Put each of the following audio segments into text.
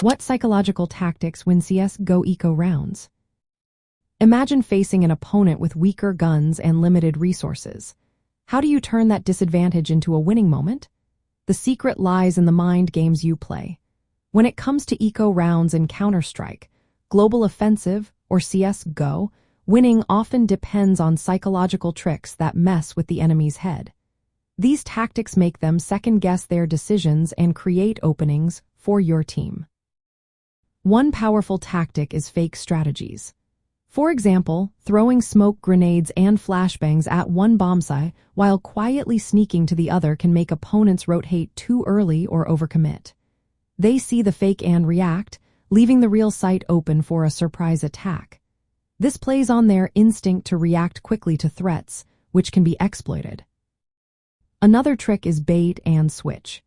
What psychological tactics win CS:GO Eco rounds? Imagine facing an opponent with weaker guns and limited resources. How do you turn that disadvantage into a winning moment? The secret lies in the mind games you play. When it comes to eco rounds in Counter-Strike, Global Offensive, or CS:GO, winning often depends on psychological tricks that mess with the enemy's head. These tactics make them second-guess their decisions and create openings for your team. One powerful tactic is fake strategies. For example, throwing smoke grenades and flashbangs at one bomb site while quietly sneaking to the other can make opponents rotate too early or overcommit. They see the fake and react, leaving the real site open for a surprise attack. This plays on their instinct to react quickly to threats, which can be exploited. Another trick is bait and switch.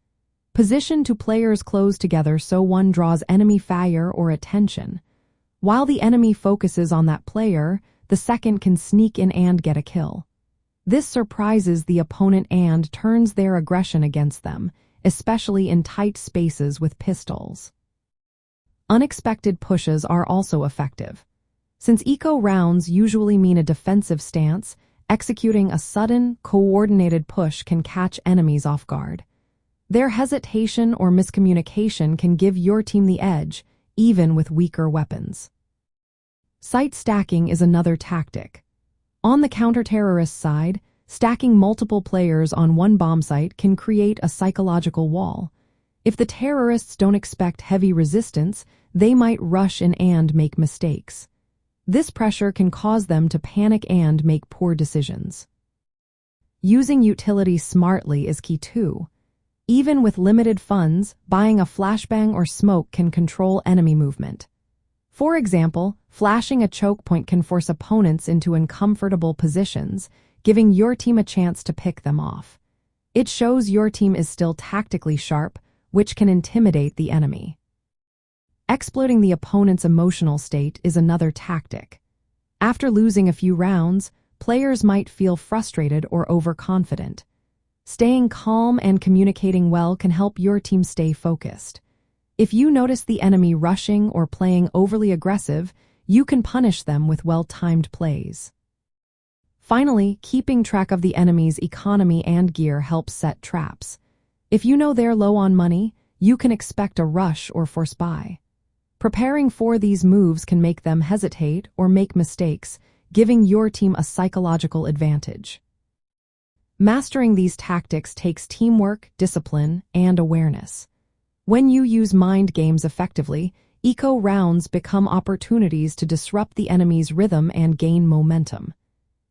Position two players close together so one draws enemy fire or attention. While the enemy focuses on that player, the second can sneak in and get a kill. This surprises the opponent and turns their aggression against them, especially in tight spaces with pistols. Unexpected pushes are also effective. Since eco rounds usually mean a defensive stance, executing a sudden, coordinated push can catch enemies off guard. Their hesitation or miscommunication can give your team the edge, even with weaker weapons. Site stacking is another tactic. On the counter-terrorist side, stacking multiple players on one bomb site can create a psychological wall. If the terrorists don't expect heavy resistance, they might rush in and make mistakes. This pressure can cause them to panic and make poor decisions. Using utilities smartly is key too. Even with limited funds, buying a flashbang or smoke can control enemy movement. For example, flashing a choke point can force opponents into uncomfortable positions, giving your team a chance to pick them off. It shows your team is still tactically sharp, which can intimidate the enemy. Exploiting the opponent's emotional state is another tactic. After losing a few rounds, players might feel frustrated or overconfident. Staying calm and communicating well can help your team stay focused. If you notice the enemy rushing or playing overly aggressive, you can punish them with well-timed plays. Finally, keeping track of the enemy's economy and gear helps set traps. If you know they're low on money, you can expect a rush or force buy. Preparing for these moves can make them hesitate or make mistakes, giving your team a psychological advantage. Mastering these tactics takes teamwork, discipline, and awareness. When you use mind games effectively, eco rounds become opportunities to disrupt the enemy's rhythm and gain momentum.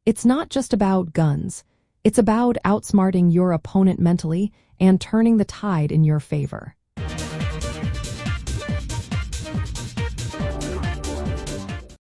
It's not just about guns. It's about outsmarting your opponent mentally and turning the tide in your favor.